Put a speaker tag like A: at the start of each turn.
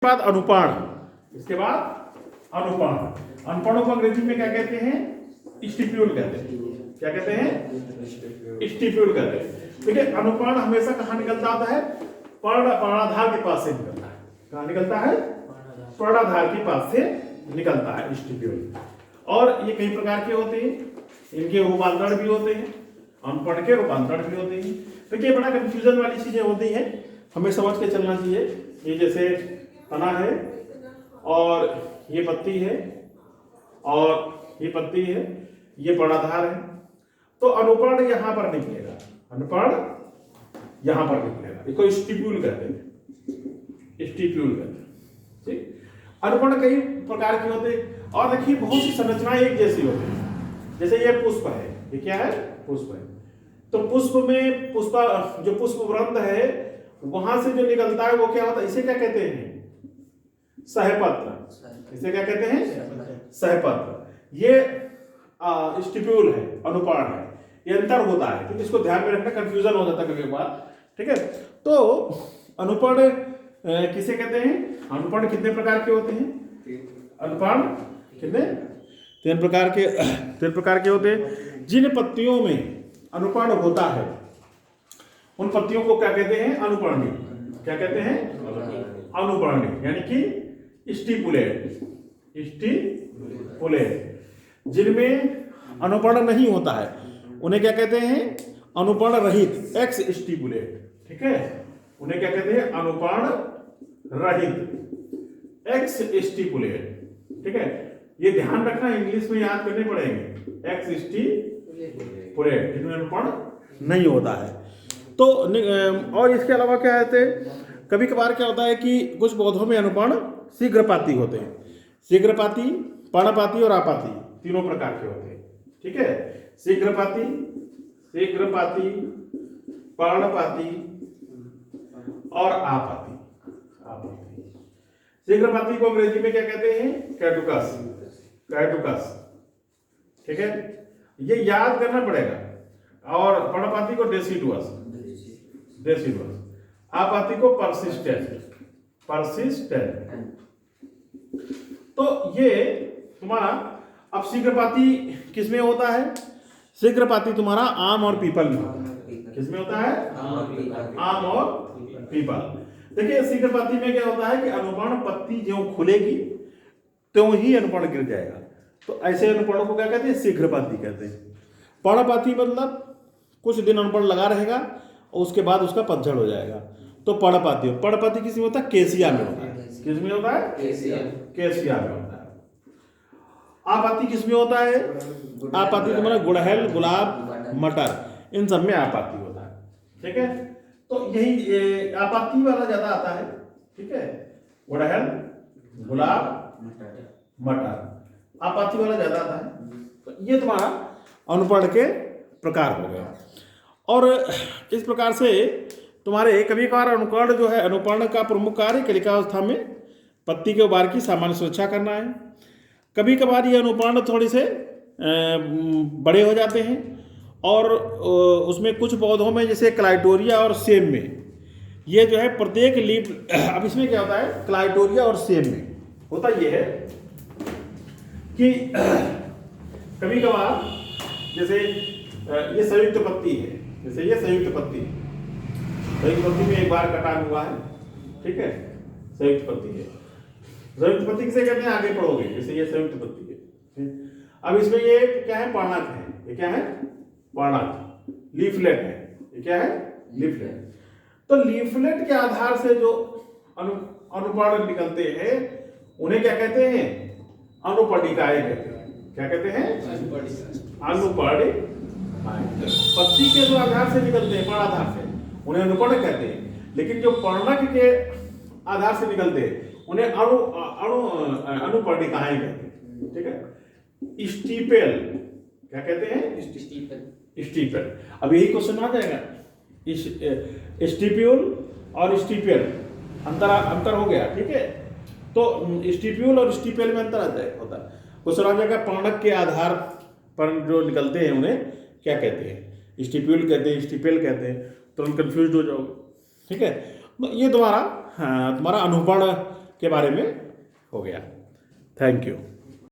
A: बाद अनुपाण, इसके बाद अनुपाण। अनुपाणों को अंग्रेजी में क्या कहते हैं? स्टिप्यूल कहते हैं। क्या कहते हैं? स्टिप्यूल कहते हैं। देखिए अनुपाण हमेशा कहाँ निकलता आता है? पर्णाधार के पास से निकलता है। कहाँ निकलता है? पर्णाधार के पास से निकलता है स्टिप्यूल। और ये कई प्रकार के होते हैं, इनके रूपांतरण भी होते हैं, अनुपण के रूपांतरण भी होते हैं। देखिए बड़ा कंफ्यूजन वाली चीजें होती हैं, हमें समझ के चलना चाहिए। ये जैसे तना है और ये पत्ती है और ये पत्ती है, ये पर्णाधार है, तो अनुपण यहां पर निकलेगा, अनुपण यहां पर निकलेगा। इसको स्टिप्यूल कहते हैं, स्टिप्यूल कहते हैं। ठीक, अनुपण कई प्रकार के होते हैं। और देखिए बहुत सी संरचनाएं एक जैसी होती है। जैसे ये पुष्प है, ये क्या है? पुष्प है। तो पुष्प में जो पुष्प वृंत है वहां से जो निकलता है वो क्या होता है? इसे क्या कहते हैं? सहपत्र। इसे क्या कहते हैं? सहपत्र। ये स्टिप्यूल है, अनुपाण है, ये अंतर होता है। ठीक, इसको ध्यान में रखना, कंफ्यूजन हो जाता है कभी बार। ठीक है, तो अनुपण किसे कहते हैं? अनुपण कितने प्रकार के होते हैं? अनुपण कितने? तीन प्रकार के होते हैं। जिन पत्तियों में अनुपण होता है उन पत्तियों को क्या कहते हैं? अनुपर्णी। क्या कहते हैं? अनुपर्णी, यानी कि स्टिपुलेट। स्टिपुलेट। जिनमें अनुपर्ण नहीं होता है उन्हें क्या कहते हैं? अनुपर्ण रहित, एक्स स्टिपुलेट। ठीक है, उन्हें क्या कहते हैं? अनुपर्ण रहित, एक्स स्टिपुलेट। ठीक है, ये ध्यान रखना, इंग्लिश में याद करने पड़ेंगे। एक्स स्टिपुलेट, जिनमें अनुपर्ण नहीं होता है। तो और इसके अलावा क्या है, कभी कभार क्या होता है कि कुछ पौधों में अनुपर्ण शीघ्रपाती होते हैं। शीघ्रपाती, पर्णपाती और आपाती, तीनों प्रकार के होते हैं। ठीक है, शीघ्रपाती, पर्णपाती और आपाती। शीघ्रपाती को अंग्रेजी में क्या कहते हैं? कैडुकस। कैडुकस। ठीक है, ये याद करना पड़ेगा। और पर्णपाती को डेसिडुअस। डेसिडुअस। आपाती को परसिस्टेंट। परसिस्टेंट। तो ये तुम्हारा, अब शीघ्रपाती किसमें होता है? शीघ्रपाती तुम्हारा आम और पीपल में होता है। किसमें होता है? आम और पीपल। देखिए शीघ्रपाती में क्या होता है कि अनुपर्ण पत्ती जो खुलेगी त्यों ही अनुपर्ण गिर जाएगा, तो ऐसे अनुपर्ण को क्या कहते हैं? शीघ्रपाती कहते हैं। पर्णपाती मतलब कुछ दिन अनुपर्ण लगा रहेगा और उसके बाद उसका पतझड़ हो जाएगा, तो पर्णपाती। पर्णपाती किसमें होता है? केसिया में होता है। किसमें होता है? केसिया में होता है। आपाती किसमें होता है? आपाती तुम्हारा गुड़हल, गुलाब, मटर, इन सब में आपाती होता है। ठीक है, तो यही आपाती वाला ज्यादा आता है। ठीक है, गुड़हल, गुलाब, मटर, आपाती वाला ज्यादा आता है। तो ये तुम्हारा अनुपर्ण के प्रकार हो गया। और इस प्रकार से तुम्हारे कभी कभार अनुकर्ण जो है, अनुपर्ण का प्रमुख कार्य कलिकावस्था में पत्ती के उभार की सामान्य सुरक्षा करना है। कभी कभार ये अनुपर्ण थोड़े से बड़े हो जाते हैं और उसमें कुछ पौधों में जैसे क्लाइटोरिया और सेम में ये जो है प्रत्येक लीफ, अब इसमें क्या होता है? क्लाइटोरिया और सेम में होता ये है कि कभी कभार जैसे ये संयुक्त पत्ती है, जैसे ये संयुक्त पत्ती है, संयुक्त पत्ती में एक बार कटा हुआ है। ठीक है, संयुक्त पत्ती है। संयुक्त पत्ती किसे कहते हैं? आगे पढ़ोगे। जैसे ये संयुक्त पत्ती है। अब इसमें ये क्या है? पर्णक है। ये क्या है? पर्णक। लीफलेट है। ये क्या है? लीफलेट। तो लीफलेट के आधार से जो अनुपर्ण निकलते हैं उन्हें क्या कहते हैं? अनुपर्णिकाएं कहते हैं। क्या कहते हैं? अनुपर्णिकाएं। पत्ती के जो आधार से निकलते हैं, पर्णाधार से, उन्हें अनुपर्ण कहते हैं। लेकिन जो पर्णक के आधार से निकलते हैं उन्हें अनुपर्णिकाएं कहते हैं। ठीक है, स्टिपेल क्या कहते हैं? स्टिपेल। अब यही क्वेश्चन आ जाएगा, स्टिप्यूल और स्टिपेल अंतर हो गया। ठीक है, तो स्टिप्यूल और स्टिपेल में अंतर आ जाएगा, होता है। क्वेश्चन आ जाएगा पर्णक के आधार पर जो निकलते हैं उन्हें क्या कहते हैं? स्टिप्यूल कहते हैं, स्टिपेल कहते हैं। तुरंत कंफ्यूज हो जाओगे। ठीक है, ये तुम्हारा अनुपर्ण के बारे में हो गया। Thank you.